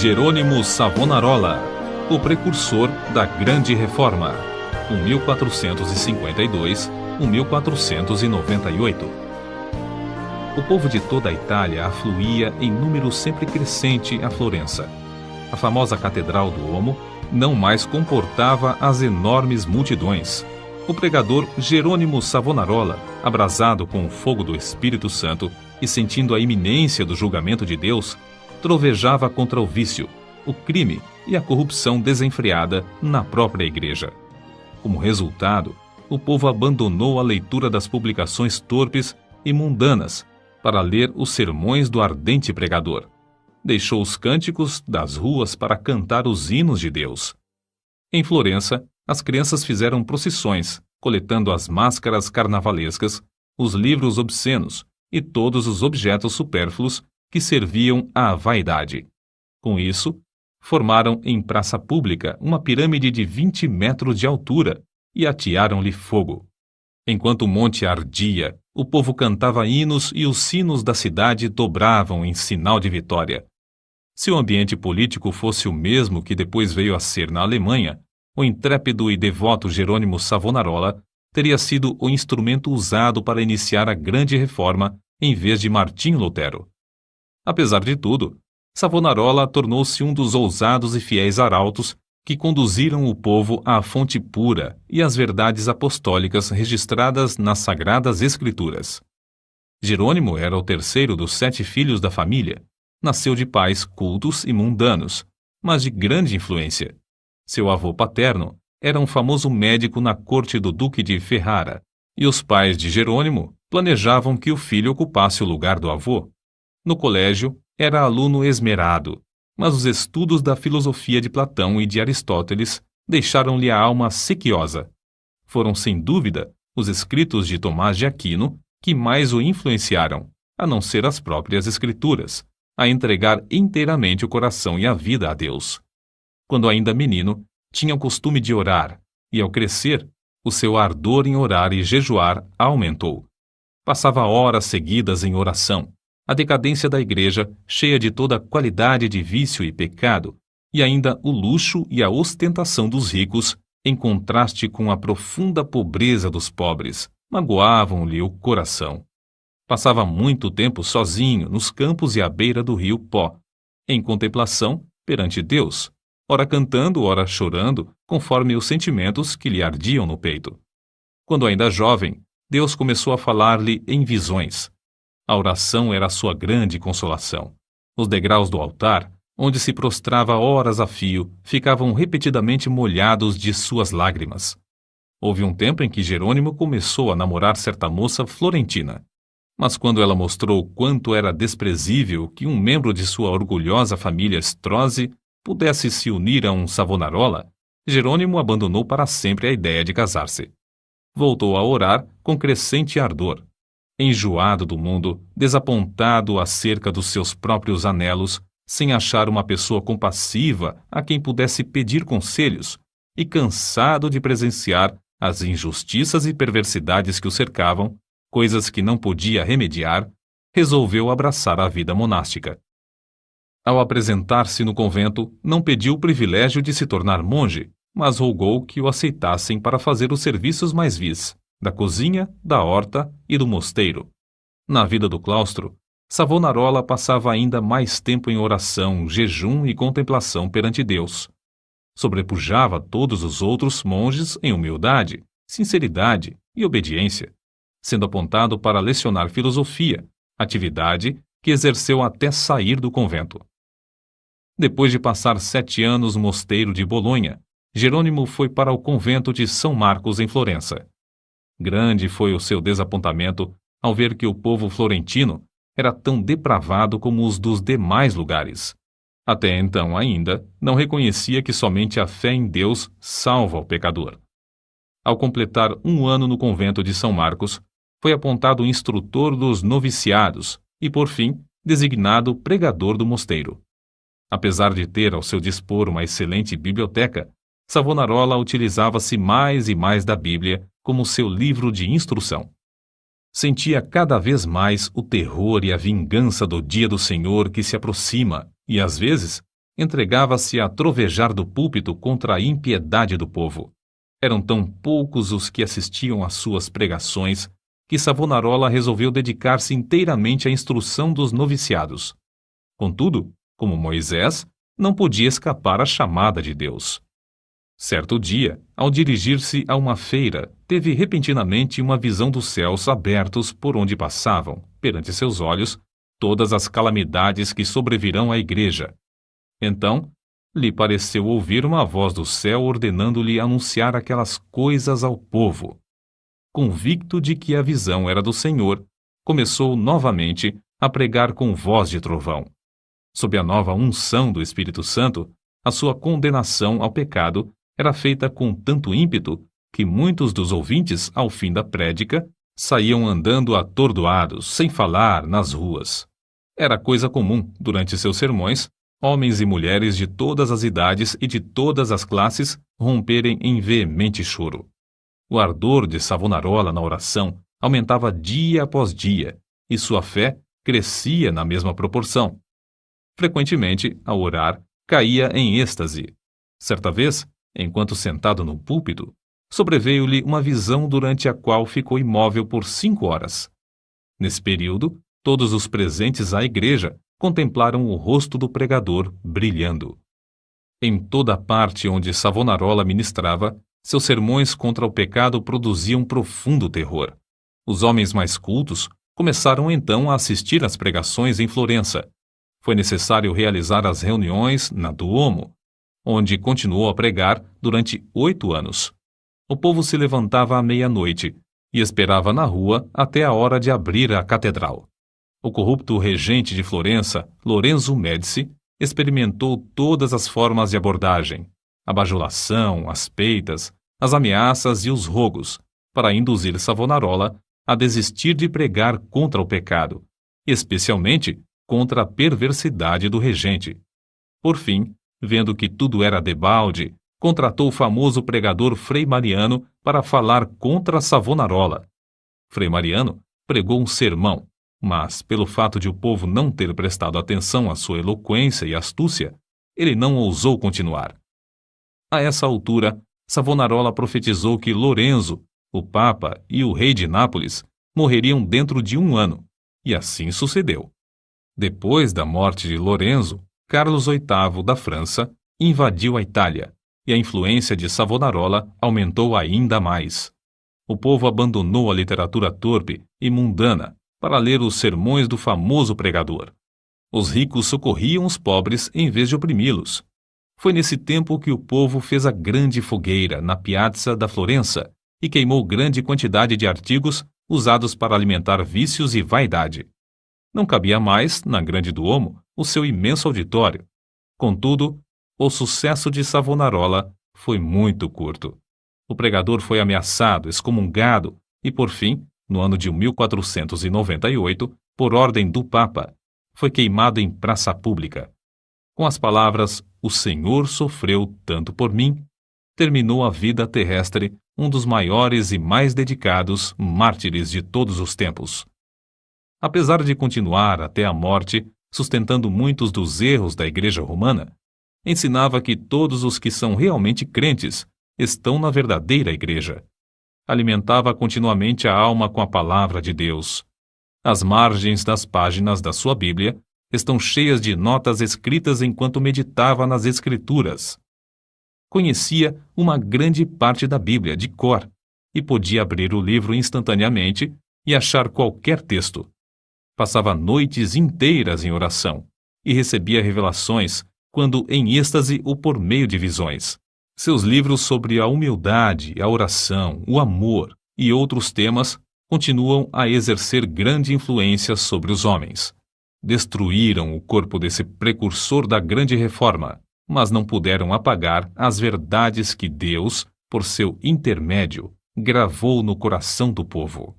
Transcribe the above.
Jerônimo Savonarola, o precursor da Grande Reforma, 1452-1498. O povo de toda a Itália afluía em número sempre crescente a Florença. A famosa Catedral do Duomo não mais comportava as enormes multidões. O pregador Jerônimo Savonarola, abrasado com o fogo do Espírito Santo e sentindo a iminência do julgamento de Deus, trovejava contra o vício, o crime e a corrupção desenfreada na própria igreja. Como resultado, o povo abandonou a leitura das publicações torpes e mundanas para ler os sermões do ardente pregador. Deixou os cânticos das ruas para cantar os hinos de Deus. Em Florença, as crianças fizeram procissões, coletando as máscaras carnavalescas, os livros obscenos e todos os objetos supérfluos que serviam à vaidade. Com isso, formaram em praça pública uma pirâmide de 20 metros de altura e atearam-lhe fogo. Enquanto o monte ardia, o povo cantava hinos e os sinos da cidade dobravam em sinal de vitória. Se o ambiente político fosse o mesmo que depois veio a ser na Alemanha, o intrépido e devoto Jerônimo Savonarola teria sido o instrumento usado para iniciar a Grande Reforma em vez de Martim Lutero. Apesar de tudo, Savonarola tornou-se um dos ousados e fiéis arautos que conduziram o povo à fonte pura e às verdades apostólicas registradas nas Sagradas Escrituras. Jerônimo era o terceiro dos 7 filhos da família. Nasceu de pais cultos e mundanos, mas de grande influência. Seu avô paterno era um famoso médico na corte do Duque de Ferrara, e os pais de Jerônimo planejavam que o filho ocupasse o lugar do avô. No colégio, era aluno esmerado, mas os estudos da filosofia de Platão e de Aristóteles deixaram-lhe a alma sequiosa. Foram, sem dúvida, os escritos de Tomás de Aquino que mais o influenciaram, a não ser as próprias escrituras, a entregar inteiramente o coração e a vida a Deus. Quando ainda menino, tinha o costume de orar, e ao crescer, o seu ardor em orar e jejuar aumentou. Passava horas seguidas em oração. A decadência da igreja, cheia de toda a qualidade de vício e pecado, e ainda o luxo e a ostentação dos ricos, em contraste com a profunda pobreza dos pobres, magoavam-lhe o coração. Passava muito tempo sozinho nos campos e à beira do rio Pó, em contemplação perante Deus, ora cantando, ora chorando, conforme os sentimentos que lhe ardiam no peito. Quando ainda jovem, Deus começou a falar-lhe em visões. A oração era a sua grande consolação. Os degraus do altar, onde se prostrava horas a fio, ficavam repetidamente molhados de suas lágrimas. Houve um tempo em que Jerônimo começou a namorar certa moça florentina. Mas quando ela mostrou quanto era desprezível que um membro de sua orgulhosa família Strozzi pudesse se unir a um Savonarola, Jerônimo abandonou para sempre a ideia de casar-se. Voltou a orar com crescente ardor. Enjoado do mundo, desapontado acerca dos seus próprios anelos, sem achar uma pessoa compassiva a quem pudesse pedir conselhos, e cansado de presenciar as injustiças e perversidades que o cercavam, coisas que não podia remediar, resolveu abraçar a vida monástica. Ao apresentar-se no convento, não pediu o privilégio de se tornar monge, mas rogou que o aceitassem para fazer os serviços mais vis, da cozinha, da horta e do mosteiro. Na vida do claustro, Savonarola passava ainda mais tempo em oração, jejum e contemplação perante Deus. Sobrepujava todos os outros monges em humildade, sinceridade e obediência, sendo apontado para lecionar filosofia, atividade que exerceu até sair do convento. Depois de passar 7 anos no mosteiro de Bolonha, Jerônimo foi para o convento de São Marcos em Florença. Grande foi o seu desapontamento ao ver que o povo florentino era tão depravado como os dos demais lugares. Até então ainda não reconhecia que somente a fé em Deus salva o pecador. Ao completar 1 ano no convento de São Marcos, foi apontado instrutor dos noviciados e, por fim, designado pregador do mosteiro. Apesar de ter ao seu dispor uma excelente biblioteca, Savonarola utilizava-se mais e mais da Bíblia como seu livro de instrução. Sentia cada vez mais o terror e a vingança do dia do Senhor que se aproxima e, às vezes, entregava-se a trovejar do púlpito contra a impiedade do povo. Eram tão poucos os que assistiam às suas pregações que Savonarola resolveu dedicar-se inteiramente à instrução dos noviciados. Contudo, como Moisés, não podia escapar à chamada de Deus. Certo dia, ao dirigir-se a uma feira, teve repentinamente uma visão dos céus abertos por onde passavam, perante seus olhos, todas as calamidades que sobrevirão à igreja. Então, lhe pareceu ouvir uma voz do céu ordenando-lhe anunciar aquelas coisas ao povo. Convicto de que a visão era do Senhor, começou novamente a pregar com voz de trovão. Sob a nova unção do Espírito Santo, a sua condenação ao pecado era feita com tanto ímpeto que muitos dos ouvintes, ao fim da prédica, saíam andando atordoados, sem falar, nas ruas. Era coisa comum, durante seus sermões, homens e mulheres de todas as idades e de todas as classes romperem em veemente choro. O ardor de Savonarola na oração aumentava dia após dia, e sua fé crescia na mesma proporção. Frequentemente, ao orar, caía em êxtase. Certa vez, enquanto sentado no púlpito, sobreveio-lhe uma visão durante a qual ficou imóvel por 5 horas. Nesse período, todos os presentes à igreja contemplaram o rosto do pregador brilhando. Em toda a parte onde Savonarola ministrava, seus sermões contra o pecado produziam profundo terror. Os homens mais cultos começaram então a assistir às pregações em Florença. Foi necessário realizar as reuniões na Duomo, onde continuou a pregar durante 8 anos. O povo se levantava à meia-noite e esperava na rua até a hora de abrir a catedral. O corrupto regente de Florença, Lorenzo Médici, experimentou todas as formas de abordagem, a bajulação, as peitas, as ameaças e os rogos, para induzir Savonarola a desistir de pregar contra o pecado, especialmente contra a perversidade do regente. Por fim, vendo que tudo era debalde, contratou o famoso pregador Frei Mariano para falar contra Savonarola. Frei Mariano pregou um sermão, mas, pelo fato de o povo não ter prestado atenção à sua eloquência e astúcia, ele não ousou continuar. A essa altura, Savonarola profetizou que Lorenzo, o Papa e o rei de Nápoles morreriam dentro de 1 ano, e assim sucedeu. Depois da morte de Lorenzo, Carlos VIII da França invadiu a Itália, e a influência de Savonarola aumentou ainda mais. O povo abandonou a literatura torpe e mundana para ler os sermões do famoso pregador. Os ricos socorriam os pobres em vez de oprimi-los. Foi nesse tempo que o povo fez a grande fogueira na Piazza da Florença e queimou grande quantidade de artigos usados para alimentar vícios e vaidade. Não cabia mais, na Grande Duomo, o seu imenso auditório. Contudo, o sucesso de Savonarola foi muito curto. O pregador foi ameaçado, excomungado e, por fim, no ano de 1498, por ordem do Papa, foi queimado em praça pública. Com as palavras "O Senhor sofreu tanto por mim", terminou a vida terrestre um dos maiores e mais dedicados mártires de todos os tempos. Apesar de continuar até a morte, sustentando muitos dos erros da Igreja Romana, ensinava que todos os que são realmente crentes estão na verdadeira Igreja. Alimentava continuamente a alma com a palavra de Deus. As margens das páginas da sua Bíblia estão cheias de notas escritas enquanto meditava nas Escrituras. Conhecia uma grande parte da Bíblia de cor e podia abrir o livro instantaneamente e achar qualquer texto. Passava noites inteiras em oração e recebia revelações, quando em êxtase ou por meio de visões. Seus livros sobre a humildade, a oração, o amor e outros temas continuam a exercer grande influência sobre os homens. Destruíram o corpo desse precursor da grande reforma, mas não puderam apagar as verdades que Deus, por seu intermédio, gravou no coração do povo.